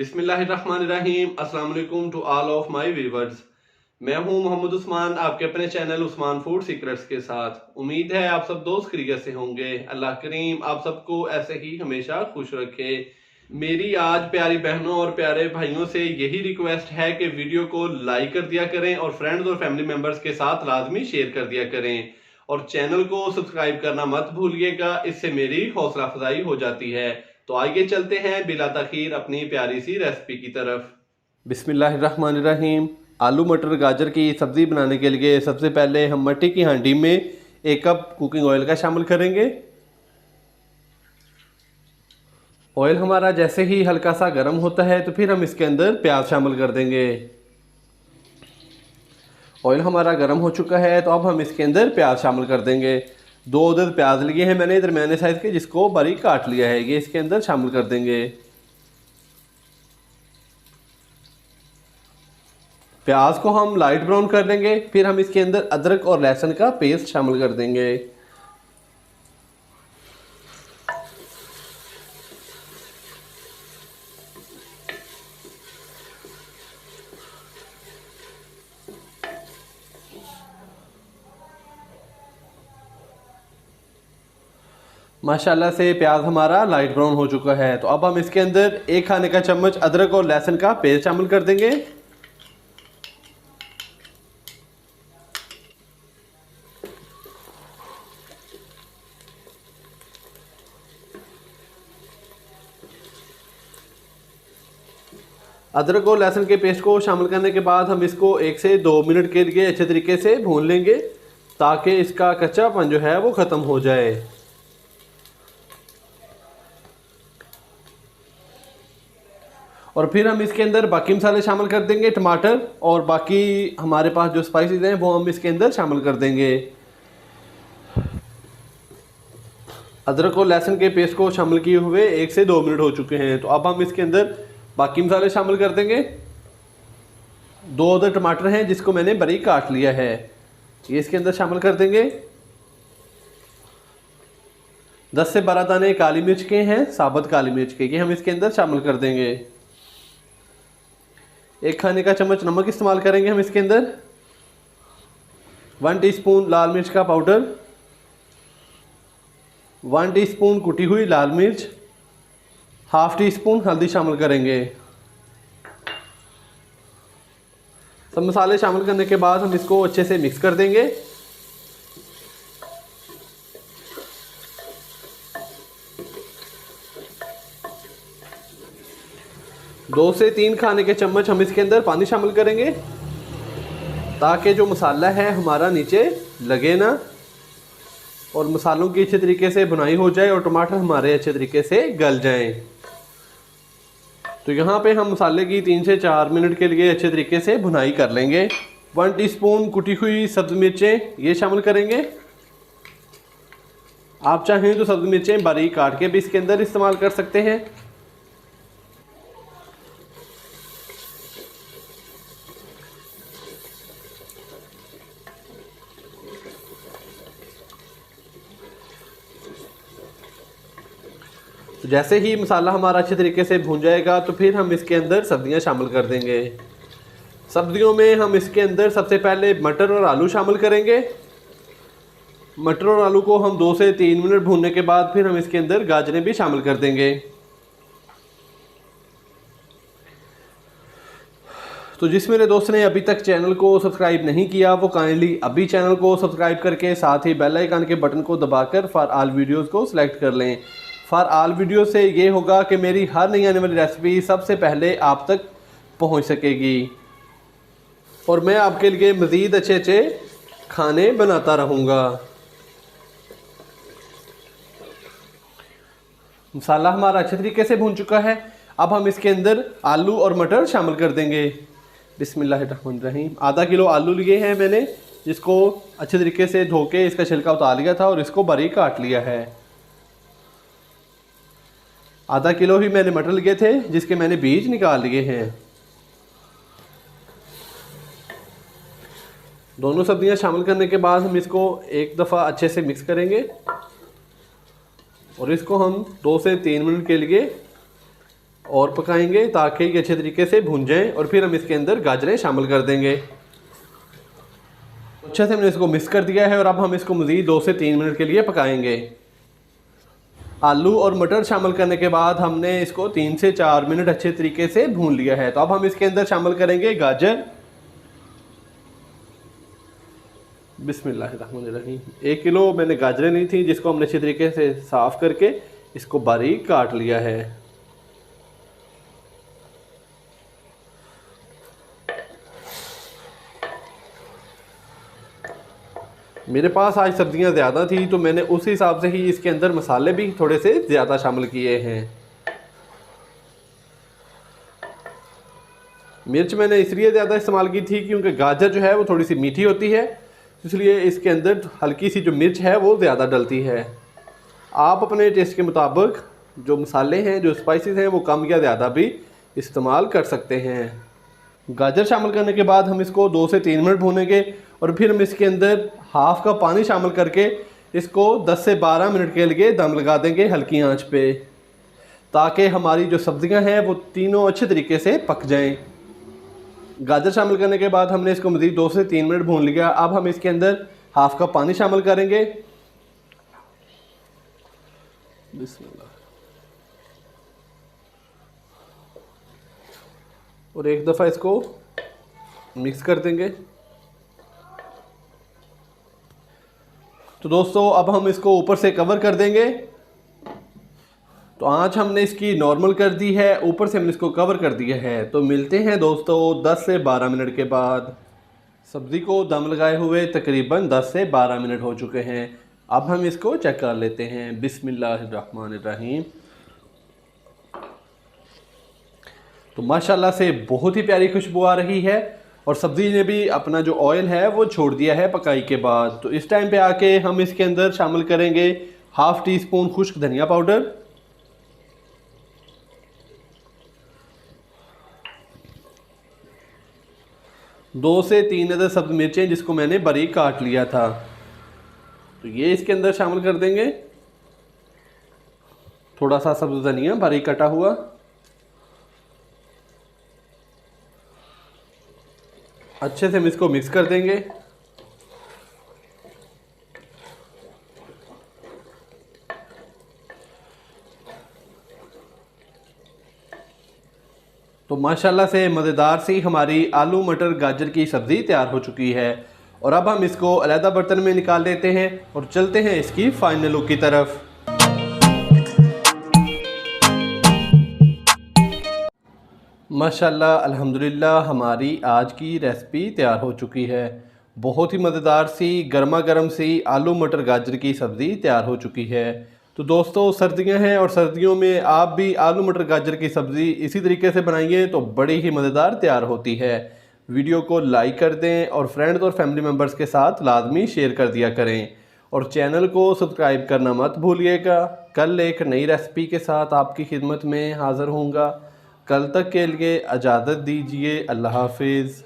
बिस्मिल्लाहिर्रहमानिर्रहीम। अस्सलाम वालेकुम to all of my viewers. मैं हूं मोहम्मद उस्मान, आपके अपने चैनल उस्मान फूड सीक्रेट्स के साथ। उम्मीद है आप सब दोस्त खैरियत से होंगे। अल्लाह करीम आप सबको ऐसे ही हमेशा खुश रखे। मेरी आज प्यारी बहनों और प्यारे भाइयों से यही रिक्वेस्ट है कि वीडियो को लाइक कर दिया करें और फ्रेंड्स और फैमिली मेंबर्स के साथ लाजमी शेयर कर दिया करें और चैनल को सब्सक्राइब करना मत भूलिएगा, इससे मेरी हौसला अफजाई हो जाती है। तो आइए चलते हैं बिला तखीर अपनी प्यारी सी रेसिपी की तरफ। बिस्मिल्लाहिर्रहमानिर्रहीम। आलू मटर गाजर की सब्ज़ी बनाने के लिए सबसे पहले हम मट्टी की हांडी में 1 कप कुकिंग ऑयल का शामिल करेंगे। ऑयल हमारा जैसे ही हल्का सा गर्म होता है तो फिर हम इसके अंदर प्याज शामिल कर देंगे। ऑयल हमारा गर्म हो चुका है तो अब हम इसके अंदर प्याज शामिल कर देंगे। 2 अदद प्याज लिए हैं मैंने दरमियाने साइज़ के, जिसको बारीक काट लिया है, ये इसके अंदर शामिल कर देंगे। प्याज को हम लाइट ब्राउन कर लेंगे। फिर हम इसके अंदर अदरक और लहसुन का पेस्ट शामिल कर देंगे। माशाल्लाह से प्याज हमारा लाइट ब्राउन हो चुका है। तो अब हम इसके अंदर 1 खाने का चम्मच अदरक और लहसुन का पेस्ट शामिल कर देंगे। अदरक और लहसुन के पेस्ट को शामिल करने के बाद हम इसको 1 से 2 मिनट के लिए अच्छे तरीके से भून लेंगे ताकि इसका कच्चापन जो है वो ख़त्म हो जाए। और फिर हम इसके अंदर बाकी मसाले शामिल कर देंगे, टमाटर और बाकी हमारे पास जो स्पाइसेस हैं वो हम इसके अंदर शामिल कर देंगे। अदरक और लहसुन के पेस्ट को शामिल किए हुए 1 से 2 मिनट हो चुके हैं। तो अब हम इसके अंदर बाकी मसाले शामिल कर देंगे। 2 अदद टमाटर हैं जिसको मैंने बारीक काट लिया है, ये इसके अंदर शामिल कर देंगे। 10 से 12 दाने काली मिर्च के हैं, साबुत काली मिर्च के, ये हम इसके अंदर शामिल कर देंगे। 1 खाने का चम्मच नमक इस्तेमाल करेंगे हम इसके अंदर। 1 टीस्पून लाल मिर्च का पाउडर, 1 टीस्पून कुटी हुई लाल मिर्च, ½ टीस्पून हल्दी शामिल करेंगे। सब मसाले शामिल करने के बाद हम इसको अच्छे से मिक्स कर देंगे। दो से 3 खाने के चम्मच हम इसके अंदर पानी शामिल करेंगे ताकि जो मसाला है हमारा नीचे लगे ना और मसालों की अच्छे तरीके से भुनाई हो जाए और टमाटर हमारे अच्छे तरीके से गल जाएं। तो यहाँ पे हम मसाले की 3 से 4 मिनट के लिए अच्छे तरीके से भुनाई कर लेंगे। 1 टीस्पून कुटी हुई सब्ज़ मिर्चें ये शामिल करेंगे। आप चाहें तो सब्ज़ मिर्चें बारीक काट के भी इसके अंदर इस्तेमाल कर सकते हैं। तो जैसे ही मसाला हमारा अच्छे तरीके से भून जाएगा तो फिर हम इसके अंदर सब्जियां शामिल कर देंगे। सब्जियों में हम इसके अंदर सबसे पहले मटर और आलू शामिल करेंगे। मटर और आलू को हम 2 से 3 मिनट भूनने के बाद फिर हम इसके अंदर गाजरें भी शामिल कर देंगे। तो जिस मेरे दोस्त ने अभी तक चैनल को सब्सक्राइब नहीं किया वो काइंडली अभी चैनल को सब्सक्राइब करके साथ ही बेल आइकन के बटन को दबाकर फॉर ऑल वीडियोज़ को सिलेक्ट कर लें। फॉर ऑल वीडियो से ये होगा कि मेरी हर नई आने वाली रेसिपी सबसे पहले आप तक पहुंच सकेगी और मैं आपके लिए मज़ीद अच्छे अच्छे खाने बनाता रहूँगा। मसाला हमारा अच्छे तरीके से भून चुका है। अब हम इसके अंदर आलू और मटर शामिल कर देंगे। बिस्मिल्लाहिर्रहमानिर्रहीम। आधा किलो आलू लिए हैं मैंने, जिसको अच्छे तरीके से धो के इसका छिलका उतार लिया था और इसको बारीक काट लिया है। आधा किलो ही मैंने मटर लिए थे जिसके मैंने बीज निकाल लिए हैं। दोनों सब्जियां शामिल करने के बाद हम इसको एक दफ़ा अच्छे से मिक्स करेंगे और इसको हम 2 से 3 मिनट के लिए और पकाएंगे ताकि ये अच्छे तरीके से भून जाएं। और फिर हम इसके अंदर गाजरें शामिल कर देंगे। अच्छे से हमने इसको मिक्स कर दिया है और अब हम इसको मज़ीद 2 से 3 मिनट के लिए पकाएंगे। आलू और मटर शामिल करने के बाद हमने इसको 3 से 4 मिनट अच्छे तरीके से भून लिया है। तो अब हम इसके अंदर शामिल करेंगे गाजर। बिस्मिल्लाहिर्रहमानिर्रहीम। 1 किलो मैंने गाजरें ली थी, जिसको हमने अच्छे तरीके से साफ़ करके इसको बारीक काट लिया है। मेरे पास आज सब्जियां ज़्यादा थी तो मैंने उस हिसाब से ही इसके अंदर मसाले भी थोड़े से ज़्यादा शामिल किए हैं। मिर्च मैंने इसलिए ज़्यादा इस्तेमाल की थी क्योंकि गाजर जो है वो थोड़ी सी मीठी होती है, इसलिए इसके अंदर हल्की सी जो मिर्च है वो ज़्यादा डलती है। आप अपने टेस्ट के मुताबिक जो मसाले हैं, जो स्पाइसेस हैं, वो कम या ज़्यादा भी इस्तेमाल कर सकते हैं। गाजर शामिल करने के बाद हम इसको 2 से 3 मिनट भूनेंगे और फिर हम इसके अंदर हाफ़ कप पानी शामिल करके इसको 10 से 12 मिनट के लिए दम लगा देंगे हल्की आंच पे, ताकि हमारी जो सब्ज़ियां हैं वो तीनों अच्छे तरीके से पक जाएं। गाजर शामिल करने के बाद हमने इसको मज़ीद 2 से 3 मिनट भून लिया। अब हम इसके अंदर हाफ़ कप पानी शामिल करेंगे। बिस्मिल्लाह। और एक दफ़ा इसको मिक्स कर देंगे। तो दोस्तों अब हम इसको ऊपर से कवर कर देंगे। तो आँच हमने इसकी नॉर्मल कर दी है, ऊपर से हमने इसको कवर कर दिया है। तो मिलते हैं दोस्तों 10 से 12 मिनट के बाद। सब्ज़ी को दम लगाए हुए तकरीबन 10 से 12 मिनट हो चुके हैं। अब हम इसको चेक कर लेते हैं। बिस्मिल्लाहिर्रहमानिर्रहीम। तो माशाल्लाह से बहुत ही प्यारी खुशबू आ रही है और सब्ज़ी ने भी अपना जो ऑयल है वो छोड़ दिया है पकाई के बाद। तो इस टाइम पे आके हम इसके अंदर शामिल करेंगे हाफ़ टी स्पून खुश्क धनिया पाउडर, 2 से 3 अदद सब्ज़ मिर्चें जिसको मैंने बारीक काट लिया था, तो ये इसके अंदर शामिल कर देंगे। थोड़ा सा सब्ज़ धनिया बारीक कटा हुआ, अच्छे से हम इसको मिक्स कर देंगे। तो माशाल्लाह से मज़ेदार सी हमारी आलू मटर गाजर की सब्ज़ी तैयार हो चुकी है। और अब हम इसको अलहदा बर्तन में निकाल लेते हैं और चलते हैं इसकी फाइनल लुक की तरफ। माशाल्लाह अल्हम्दुलिल्लाह हमारी आज की रेसिपी तैयार हो चुकी है। बहुत ही मज़ेदार सी गर्मा गर्म सी आलू मटर गाजर की सब्ज़ी तैयार हो चुकी है। तो दोस्तों सर्दियां हैं और सर्दियों में आप भी आलू मटर गाजर की सब्ज़ी इसी तरीके से बनाइए तो बड़ी ही मज़ेदार तैयार होती है। वीडियो को लाइक कर दें और फ्रेंड्स और फैमिली मेम्बर्स के साथ लाजमी शेयर कर दिया करें और चैनल को सब्सक्राइब करना मत भूलिएगा। कल एक नई रेसिपी के साथ आपकी खिदमत में हाज़िर होऊंगा। कल तक के लिए इजाज़त दीजिए। अल्लाह हाफिज़।